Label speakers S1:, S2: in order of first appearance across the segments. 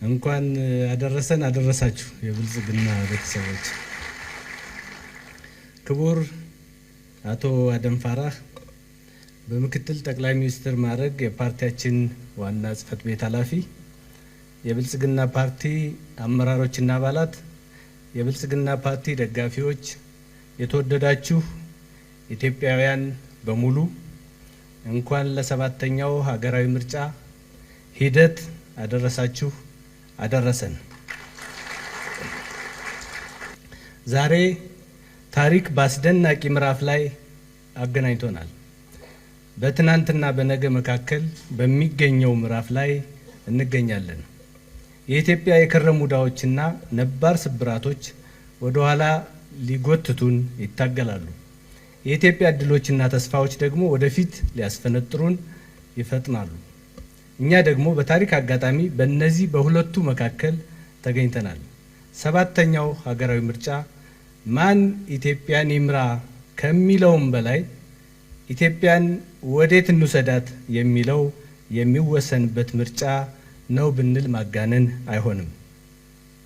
S1: እንኳን አደረሳችሁ የብልጽግና ቤተሰቦች። ክቡር አቶ አደም ፋራህ በምክትል ጠቅላይ ሚኒስትር ማዕረግ የፓርቲያችን ዋና ጽህፈት ቤት ኃላፊ፣ የብልጽግና ፓርቲ አመራሮችና አባላት፣ የብልጽግና ፓርቲ ደጋፊዎች፣ የተወደዳችሁ ኢትዮጵያውያን በሙሉ እንኳን ለሰባተኛው ሀገራዊ ምርጫ ሂደት አደረሳችሁ አደረሰን። ዛሬ ታሪክ በአስደናቂ ምዕራፍ ላይ አገናኝቶናል። በትናንትና በነገ መካከል በሚገኘው ምዕራፍ ላይ እንገኛለን። የኢትዮጵያ የከረሙ ዕዳዎችና ነባር ስብራቶች ወደ ኋላ ሊጎትቱን ይታገላሉ። የኢትዮጵያ እድሎችና ተስፋዎች ደግሞ ወደፊት ሊያስፈነጥሩን ይፈጥናሉ። እኛ ደግሞ በታሪክ አጋጣሚ በእነዚህ በሁለቱ መካከል ተገኝተናል። ሰባተኛው ሀገራዊ ምርጫ ማን ኢትዮጵያን ይምራ ከሚለውም በላይ ኢትዮጵያን ወዴት እንውሰዳት የሚለው የሚወሰንበት ምርጫ ነው ብንል ማጋነን አይሆንም።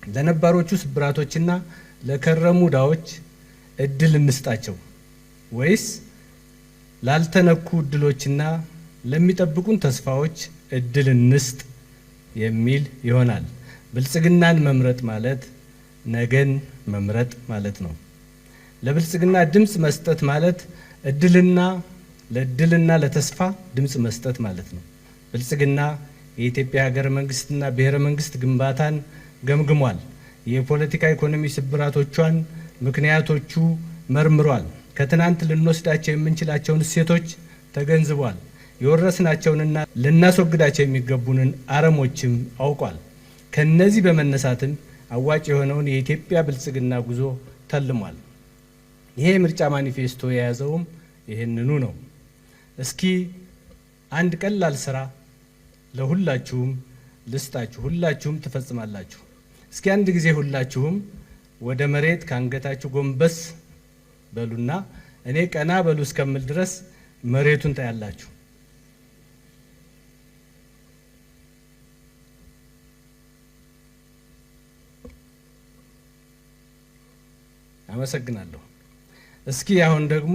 S1: ለነባሮቹ ስብራቶችና ለከረሙ ዕዳዎች እድል እንስጣቸው ወይስ ላልተነኩ እድሎችና ለሚጠብቁን ተስፋዎች እድል እንስጥ የሚል ይሆናል። ብልጽግናን መምረጥ ማለት ነገን መምረጥ ማለት ነው። ለብልጽግና ድምጽ መስጠት ማለት ለእድልና ለተስፋ ድምጽ መስጠት ማለት ነው። ብልጽግና የኢትዮጵያ ሀገረ መንግስትና ብሔረ መንግስት ግንባታን ገምግሟል። የፖለቲካ ኢኮኖሚ ስብራቶቿን ምክንያቶቹ መርምሯል። ከትናንት ልንወስዳቸው የምንችላቸውን እሴቶች ተገንዝቧል። የወረስናቸውንና ልናስወግዳቸው የሚገቡንን አረሞችም አውቋል። ከነዚህ በመነሳትም አዋጭ የሆነውን የኢትዮጵያ ብልጽግና ጉዞ ተልሟል። ይሄ የምርጫ ማኒፌስቶ የያዘውም ይህንኑ ነው። እስኪ አንድ ቀላል ስራ ለሁላችሁም ልስጣችሁ፣ ሁላችሁም ትፈጽማላችሁ። እስኪ አንድ ጊዜ ሁላችሁም ወደ መሬት ከአንገታችሁ ጎንበስ በሉና እኔ ቀና በሉ እስከምል ድረስ መሬቱን ታያላችሁ። አመሰግናለሁ። እስኪ አሁን ደግሞ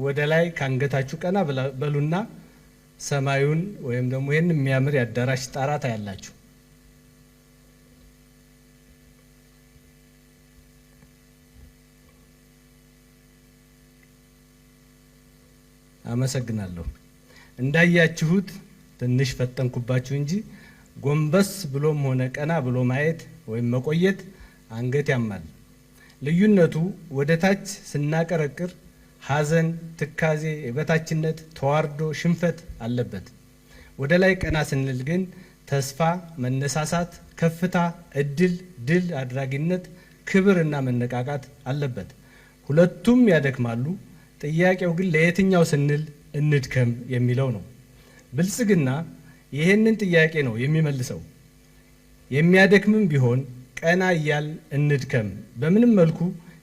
S1: ወደ ላይ ከአንገታችሁ ቀና በሉና ሰማዩን ወይም ደግሞ ይህን የሚያምር የአዳራሽ ጣራ ታያላችሁ። አመሰግናለሁ። እንዳያችሁት ትንሽ ፈጠንኩባችሁ እንጂ ጎንበስ ብሎም ሆነ ቀና ብሎ ማየት ወይም መቆየት አንገት ያማል። ልዩነቱ ወደ ታች ስናቀረቅር ሐዘን፣ ትካዜ፣ የበታችነት፣ ተዋርዶ፣ ሽንፈት አለበት። ወደ ላይ ቀና ስንል ግን ተስፋ፣ መነሳሳት፣ ከፍታ፣ እድል፣ ድል አድራጊነት፣ ክብርና መነቃቃት አለበት። ሁለቱም ያደክማሉ። ጥያቄው ግን ለየትኛው ስንል እንድከም የሚለው ነው። ብልጽግና ይህንን ጥያቄ ነው የሚመልሰው። የሚያደክምም ቢሆን ቀና እያል እንድከም፣ በምንም መልኩ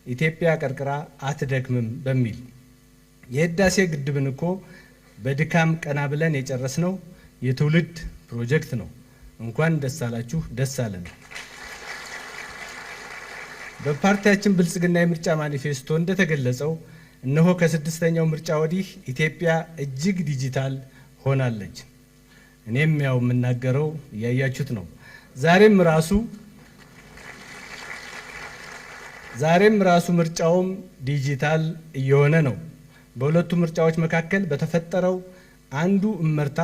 S1: ኢትዮጵያ ቀርቅራ አትደክምም በሚል የህዳሴ ግድብን እኮ በድካም ቀና ብለን የጨረስነው የትውልድ ፕሮጀክት ነው። እንኳን ደስ አላችሁ፣ ደስ አለን። በፓርቲያችን ብልጽግና የምርጫ ማኒፌስቶ እንደተገለጸው እነሆ ከስድስተኛው ምርጫ ወዲህ ኢትዮጵያ እጅግ ዲጂታል ሆናለች። እኔም ያው የምናገረው እያያችሁት ነው። ዛሬም ራሱ ምርጫውም ዲጂታል እየሆነ ነው። በሁለቱ ምርጫዎች መካከል በተፈጠረው አንዱ እመርታ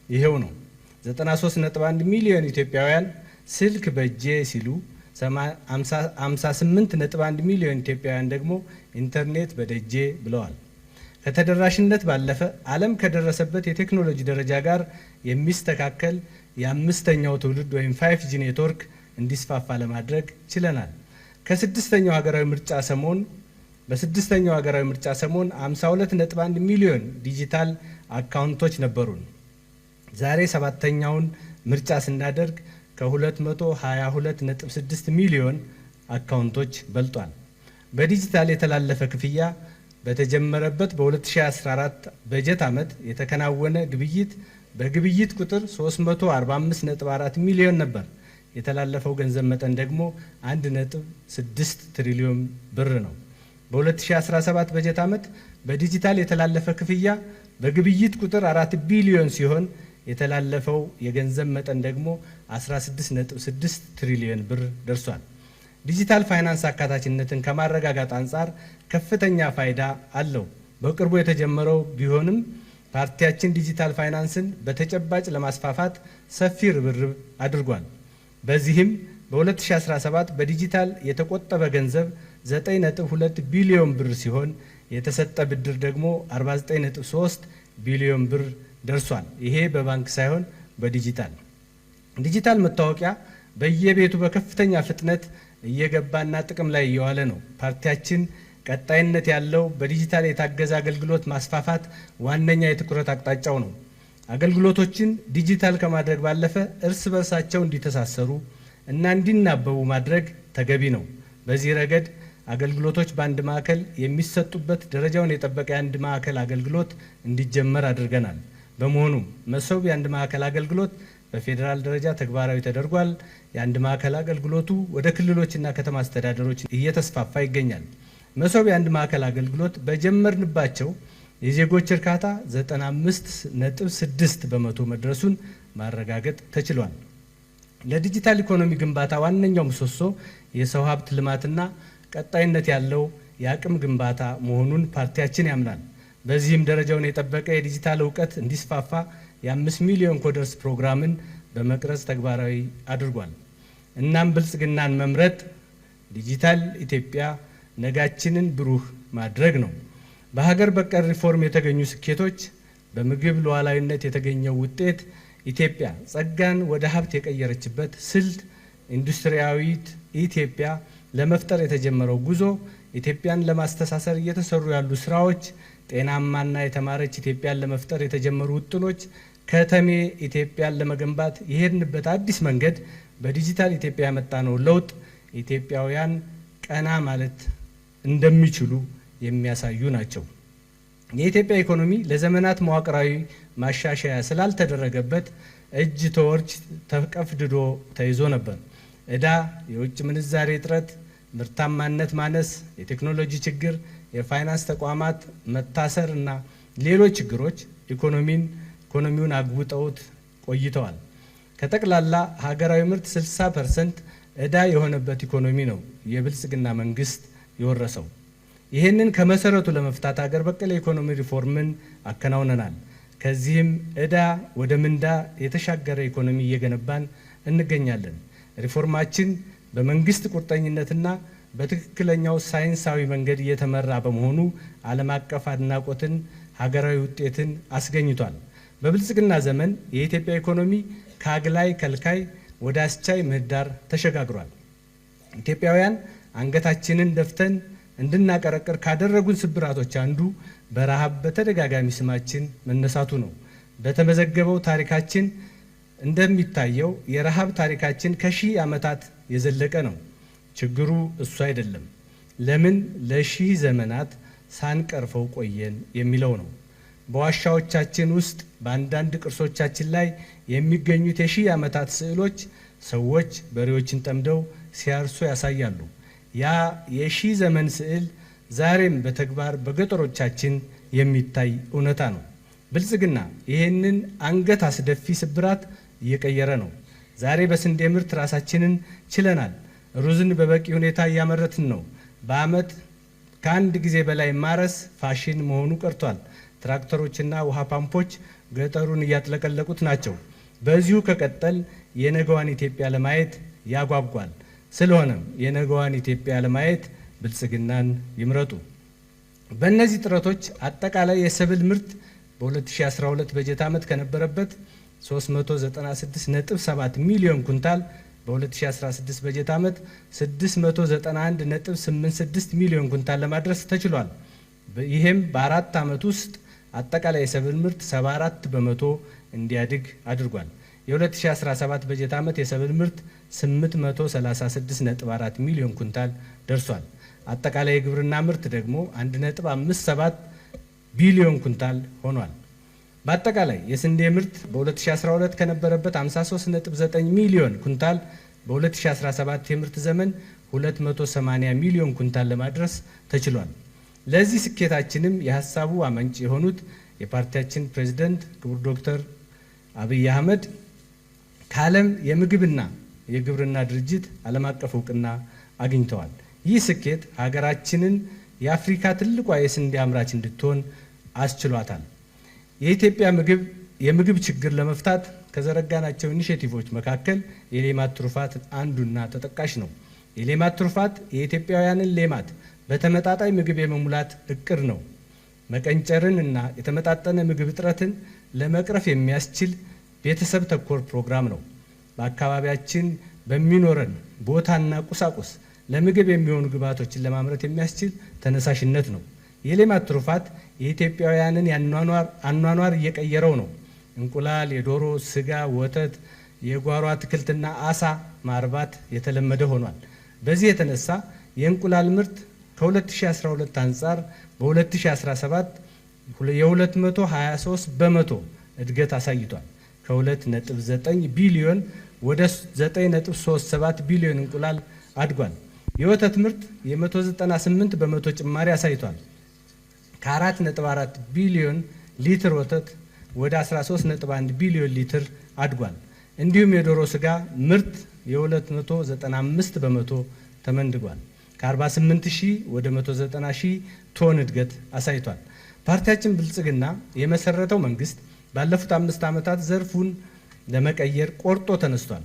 S1: ይሄው ነው። 93.1 ሚሊዮን ኢትዮጵያውያን ስልክ በእጄ ሲሉ 58.1 ሚሊዮን ኢትዮጵያውያን ደግሞ ኢንተርኔት በደጄ ብለዋል። ከተደራሽነት ባለፈ ዓለም ከደረሰበት የቴክኖሎጂ ደረጃ ጋር የሚስተካከል የአምስተኛው ትውልድ ወይም 5G ኔትወርክ እንዲስፋፋ ለማድረግ ችለናል። በስድስተኛው ሀገራዊ ምርጫ ሰሞን 52.1 ሚሊዮን ዲጂታል አካውንቶች ነበሩን። ዛሬ ሰባተኛውን ምርጫ ስናደርግ ከ222.6 ሚሊዮን አካውንቶች በልጧል። በዲጂታል የተላለፈ ክፍያ በተጀመረበት በ2014 በጀት ዓመት የተከናወነ ግብይት በግብይት ቁጥር 345.4 ሚሊዮን ነበር። የተላለፈው ገንዘብ መጠን ደግሞ 1.6 ትሪሊዮን ብር ነው። በ2017 በጀት ዓመት በዲጂታል የተላለፈ ክፍያ በግብይት ቁጥር 4 ቢሊዮን ሲሆን የተላለፈው የገንዘብ መጠን ደግሞ 16.6 ትሪሊዮን ብር ደርሷል። ዲጂታል ፋይናንስ አካታችነትን ከማረጋጋት አንጻር ከፍተኛ ፋይዳ አለው። በቅርቡ የተጀመረው ቢሆንም ፓርቲያችን ዲጂታል ፋይናንስን በተጨባጭ ለማስፋፋት ሰፊ ርብርብ አድርጓል። በዚህም በ2017 በዲጂታል የተቆጠበ ገንዘብ 9.2 ቢሊዮን ብር ሲሆን የተሰጠ ብድር ደግሞ 49.3 ቢሊዮን ብር ደርሷል። ይሄ በባንክ ሳይሆን በዲጂታል ዲጂታል መታወቂያ በየቤቱ በከፍተኛ ፍጥነት እየገባና ጥቅም ላይ እየዋለ ነው። ፓርቲያችን ቀጣይነት ያለው በዲጂታል የታገዘ አገልግሎት ማስፋፋት ዋነኛ የትኩረት አቅጣጫው ነው። አገልግሎቶችን ዲጂታል ከማድረግ ባለፈ እርስ በርሳቸው እንዲተሳሰሩ እና እንዲናበቡ ማድረግ ተገቢ ነው። በዚህ ረገድ አገልግሎቶች በአንድ ማዕከል የሚሰጡበት ደረጃውን የጠበቀ የአንድ ማዕከል አገልግሎት እንዲጀመር አድርገናል። በመሆኑም መሶብ የአንድ ማዕከል አገልግሎት በፌዴራል ደረጃ ተግባራዊ ተደርጓል። የአንድ ማዕከል አገልግሎቱ ወደ ክልሎችና ከተማ አስተዳደሮች እየተስፋፋ ይገኛል። መሶብ የአንድ ማዕከል አገልግሎት በጀመርንባቸው የዜጎች እርካታ 95.6 በመቶ መድረሱን ማረጋገጥ ተችሏል። ለዲጂታል ኢኮኖሚ ግንባታ ዋነኛው ምሰሶ የሰው ሀብት ልማትና ቀጣይነት ያለው የአቅም ግንባታ መሆኑን ፓርቲያችን ያምናል። በዚህም ደረጃውን የጠበቀ የዲጂታል እውቀት እንዲስፋፋ የ5 ሚሊዮን ኮደርስ ፕሮግራምን በመቅረጽ ተግባራዊ አድርጓል። እናም ብልጽግናን መምረጥ ዲጂታል ኢትዮጵያ ነጋችንን ብሩህ ማድረግ ነው። በሀገር በቀል ሪፎርም የተገኙ ስኬቶች፣ በምግብ ሉዓላዊነት የተገኘው ውጤት፣ ኢትዮጵያ ጸጋን ወደ ሀብት የቀየረችበት ስልት፣ ኢንዱስትሪያዊት ኢትዮጵያ ለመፍጠር የተጀመረው ጉዞ፣ ኢትዮጵያን ለማስተሳሰር እየተሰሩ ያሉ ስራዎች፣ ጤናማና የተማረች ኢትዮጵያን ለመፍጠር የተጀመሩ ውጥኖች፣ ከተሜ ኢትዮጵያን ለመገንባት የሄድንበት አዲስ መንገድ፣ በዲጂታል ኢትዮጵያ ያመጣነው ለውጥ ኢትዮጵያውያን ቀና ማለት እንደሚችሉ የሚያሳዩ ናቸው። የኢትዮጵያ ኢኮኖሚ ለዘመናት መዋቅራዊ ማሻሻያ ስላልተደረገበት እጅ ተወርች ተቀፍድዶ ተይዞ ነበር። ዕዳ፣ የውጭ ምንዛሬ እጥረት፣ ምርታማነት ማነስ፣ የቴክኖሎጂ ችግር፣ የፋይናንስ ተቋማት መታሰር እና ሌሎች ችግሮች ኢኮኖሚውን አግውጠውት ቆይተዋል። ከጠቅላላ ሀገራዊ ምርት 60% ዕዳ የሆነበት ኢኮኖሚ ነው የብልጽግና መንግስት የወረሰው። ይህንን ከመሰረቱ ለመፍታት ሀገር በቀል የኢኮኖሚ ሪፎርምን አከናውነናል። ከዚህም ዕዳ ወደ ምንዳ የተሻገረ ኢኮኖሚ እየገነባን እንገኛለን። ሪፎርማችን በመንግስት ቁርጠኝነትና በትክክለኛው ሳይንሳዊ መንገድ እየተመራ በመሆኑ ዓለም አቀፍ አድናቆትን፣ ሀገራዊ ውጤትን አስገኝቷል። በብልጽግና ዘመን የኢትዮጵያ ኢኮኖሚ ከአግላይ ከልካይ ወደ አስቻይ ምህዳር ተሸጋግሯል። ኢትዮጵያውያን አንገታችንን ደፍተን እንድናቀረቅር ካደረጉን ስብራቶች አንዱ በረሃብ በተደጋጋሚ ስማችን መነሳቱ ነው። በተመዘገበው ታሪካችን እንደሚታየው የረሃብ ታሪካችን ከሺህ ዓመታት የዘለቀ ነው። ችግሩ እሱ አይደለም፣ ለምን ለሺህ ዘመናት ሳንቀርፈው ቆየን የሚለው ነው። በዋሻዎቻችን ውስጥ በአንዳንድ ቅርሶቻችን ላይ የሚገኙት የሺህ ዓመታት ስዕሎች ሰዎች በሬዎችን ጠምደው ሲያርሱ ያሳያሉ። ያ የሺህ ዘመን ስዕል ዛሬም በተግባር በገጠሮቻችን የሚታይ እውነታ ነው። ብልጽግና ይህንን አንገት አስደፊ ስብራት እየቀየረ ነው። ዛሬ በስንዴ ምርት ራሳችንን ችለናል። ሩዝን በበቂ ሁኔታ እያመረትን ነው። በዓመት ከአንድ ጊዜ በላይ ማረስ ፋሽን መሆኑ ቀርቷል። ትራክተሮችና ውሃ ፓምፖች ገጠሩን እያጥለቀለቁት ናቸው። በዚሁ ከቀጠል የነገዋን ኢትዮጵያ ለማየት ያጓጓል። ስለሆነም የነገዋን ኢትዮጵያ ለማየት ብልጽግናን ይምረጡ። በእነዚህ ጥረቶች አጠቃላይ የሰብል ምርት በ2012 በጀት ዓመት ከነበረበት 396.7 ሚሊዮን ኩንታል በ2016 በጀት ዓመት 691.86 ሚሊዮን ኩንታል ለማድረስ ተችሏል። ይህም በ4 ዓመት ውስጥ አጠቃላይ የሰብል ምርት 74 በመቶ እንዲያድግ አድርጓል። የ2017 በጀት ዓመት የሰብል ምርት 836.4 ሚሊዮን ኩንታል ደርሷል። አጠቃላይ የግብርና ምርት ደግሞ 1.57 ቢሊዮን ኩንታል ሆኗል። በአጠቃላይ የስንዴ ምርት በ2012 ከነበረበት 53.9 ሚሊዮን ኩንታል በ2017 የምርት ዘመን 280 ሚሊዮን ኩንታል ለማድረስ ተችሏል። ለዚህ ስኬታችንም የሀሳቡ አመንጭ የሆኑት የፓርቲያችን ፕሬዝዳንት ክቡር ዶክተር አብይ አህመድ ከዓለም የምግብና የግብርና ድርጅት ዓለም አቀፍ እውቅና አግኝተዋል። ይህ ስኬት ሀገራችንን የአፍሪካ ትልቋ የስንዴ አምራች እንድትሆን አስችሏታል። የኢትዮጵያ የምግብ ችግር ለመፍታት ከዘረጋናቸው ኢኒሼቲቮች መካከል የሌማት ትሩፋት አንዱና ተጠቃሽ ነው። የሌማት ትሩፋት የኢትዮጵያውያንን ሌማት በተመጣጣኝ ምግብ የመሙላት እቅድ ነው። መቀንጨርን እና የተመጣጠነ ምግብ እጥረትን ለመቅረፍ የሚያስችል ቤተሰብ ተኮር ፕሮግራም ነው። በአካባቢያችን በሚኖረን ቦታና ቁሳቁስ ለምግብ የሚሆኑ ግብዓቶችን ለማምረት የሚያስችል ተነሳሽነት ነው። የሌማት ትሩፋት የኢትዮጵያውያንን አኗኗር እየቀየረው ነው። እንቁላል፣ የዶሮ ስጋ፣ ወተት፣ የጓሮ አትክልትና አሳ ማርባት የተለመደ ሆኗል። በዚህ የተነሳ የእንቁላል ምርት ከ2012 አንጻር በ2017 የ223 በመቶ እድገት አሳይቷል። ከ2.9 ቢሊዮን ወደ 9.37 ቢሊዮን እንቁላል አድጓል። የወተት ምርት የ198 በመቶ ጭማሪ አሳይቷል። ከ4.4 ቢሊዮን ሊትር ወተት ወደ 13.1 ቢሊዮን ሊትር አድጓል። እንዲሁም የዶሮ ስጋ ምርት የ295 በመቶ ተመንድጓል። ከ48 ሺህ ወደ 190 ሺህ ቶን እድገት አሳይቷል። ፓርቲያችን ብልጽግና የመሰረተው መንግስት ባለፉት 5 ዓመታት ዘርፉን ለመቀየር ቆርጦ ተነስቷል።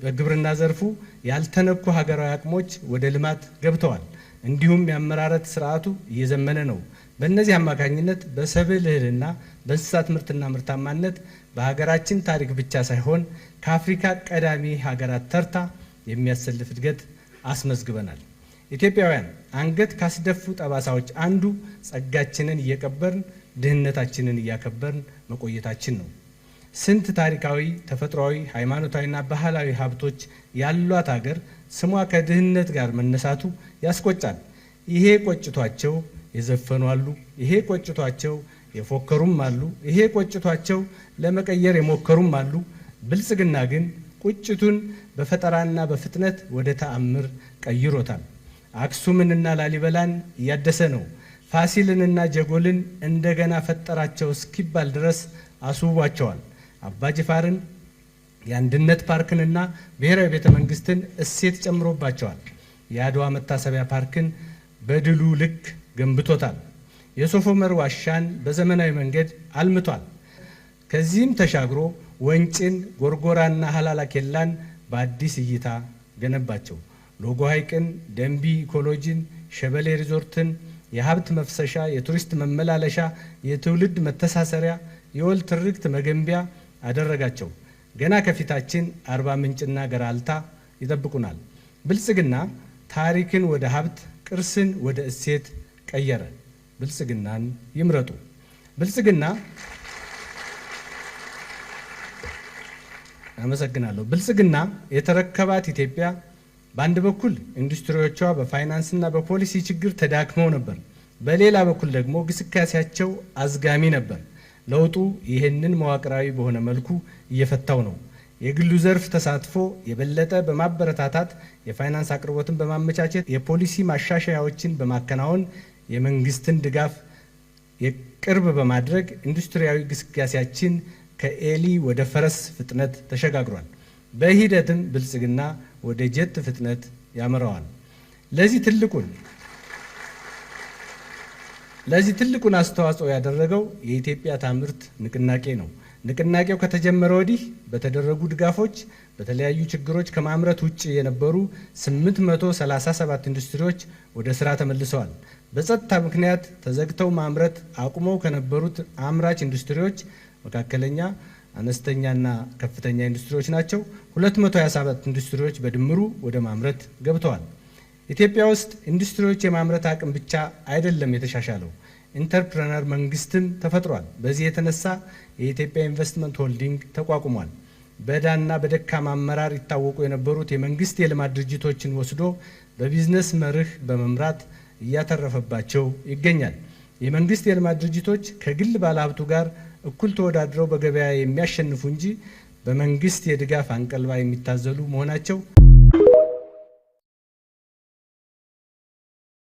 S1: በግብርና ዘርፉ ያልተነኩ ሀገራዊ አቅሞች ወደ ልማት ገብተዋል። እንዲሁም የአመራረት ስርዓቱ እየዘመነ ነው። በእነዚህ አማካኝነት በሰብል እህልና በእንስሳት ምርትና ምርታማነት በሀገራችን ታሪክ ብቻ ሳይሆን ከአፍሪካ ቀዳሚ ሀገራት ተርታ የሚያሰልፍ እድገት አስመዝግበናል። ኢትዮጵያውያን አንገት ካስደፉ ጠባሳዎች አንዱ ጸጋችንን እየቀበርን ድህነታችንን እያከበርን መቆየታችን ነው። ስንት ታሪካዊ፣ ተፈጥሯዊ፣ ሃይማኖታዊና ባህላዊ ሀብቶች ያሏት ሀገር ስሟ ከድህነት ጋር መነሳቱ ያስቆጫል። ይሄ ቆጭቷቸው የዘፈኑ አሉ፣ ይሄ ቆጭቷቸው የፎከሩም አሉ፣ ይሄ ቆጭቷቸው ለመቀየር የሞከሩም አሉ። ብልጽግና ግን ቁጭቱን በፈጠራና በፍጥነት ወደ ተአምር ቀይሮታል። አክሱምንና ላሊበላን እያደሰ ነው። ፋሲልንና ጀጎልን እንደገና ፈጠራቸው እስኪባል ድረስ አስውቧቸዋል። አባጅፋርን፣ የአንድነት ፓርክንና ብሔራዊ ቤተ መንግስትን እሴት ጨምሮባቸዋል። የአድዋ መታሰቢያ ፓርክን በድሉ ልክ ገንብቶታል። የሶፍ ዑመር ዋሻን በዘመናዊ መንገድ አልምቷል። ከዚህም ተሻግሮ ወንጭን፣ ጎርጎራና ሀላላ ኬላን በአዲስ እይታ ገነባቸው። ሎጎ ሐይቅን፣ ደንቢ ኢኮሎጂን፣ ሸበሌ ሪዞርትን የሀብት መፍሰሻ፣ የቱሪስት መመላለሻ፣ የትውልድ መተሳሰሪያ፣ የወል ትርክት መገንቢያ አደረጋቸው። ገና ከፊታችን አርባ ምንጭና ገራልታ ይጠብቁናል። ብልጽግና ታሪክን ወደ ሀብት፣ ቅርስን ወደ እሴት ቀየረ። ብልጽግናን ይምረጡ። ብልጽግና አመሰግናለሁ። ብልጽግና የተረከባት ኢትዮጵያ በአንድ በኩል ኢንዱስትሪዎቿ በፋይናንስና በፖሊሲ ችግር ተዳክመው ነበር። በሌላ በኩል ደግሞ ግስጋሴያቸው አዝጋሚ ነበር። ለውጡ ይህንን መዋቅራዊ በሆነ መልኩ እየፈታው ነው። የግሉ ዘርፍ ተሳትፎ የበለጠ በማበረታታት የፋይናንስ አቅርቦትን በማመቻቸት የፖሊሲ ማሻሻያዎችን በማከናወን የመንግስትን ድጋፍ የቅርብ በማድረግ ኢንዱስትሪያዊ ግስጋሴያችን ከኤሊ ወደ ፈረስ ፍጥነት ተሸጋግሯል። በሂደትም ብልጽግና ወደ ጀት ፍጥነት ያመራዋል። ለዚህ ትልቁን አስተዋጽኦ ያደረገው የኢትዮጵያ ታምርት ንቅናቄ ነው። ንቅናቄው ከተጀመረ ወዲህ በተደረጉ ድጋፎች በተለያዩ ችግሮች ከማምረት ውጭ የነበሩ 837 ኢንዱስትሪዎች ወደ ስራ ተመልሰዋል። በጸጥታ ምክንያት ተዘግተው ማምረት አቁመው ከነበሩት አምራች ኢንዱስትሪዎች መካከለኛ፣ አነስተኛና ከፍተኛ ኢንዱስትሪዎች ናቸው። 227 ኢንዱስትሪዎች በድምሩ ወደ ማምረት ገብተዋል። ኢትዮጵያ ውስጥ ኢንዱስትሪዎች የማምረት አቅም ብቻ አይደለም የተሻሻለው፣ ኢንተርፕረነር መንግስትም ተፈጥሯል። በዚህ የተነሳ የኢትዮጵያ ኢንቨስትመንት ሆልዲንግ ተቋቁሟል። በዕዳና በደካማ አመራር ይታወቁ የነበሩት የመንግስት የልማት ድርጅቶችን ወስዶ በቢዝነስ መርህ በመምራት እያተረፈባቸው ይገኛል። የመንግስት የልማት ድርጅቶች ከግል ባለሀብቱ ጋር እኩል ተወዳድረው በገበያ የሚያሸንፉ እንጂ በመንግስት የድጋፍ አንቀልባ የሚታዘሉ መሆናቸው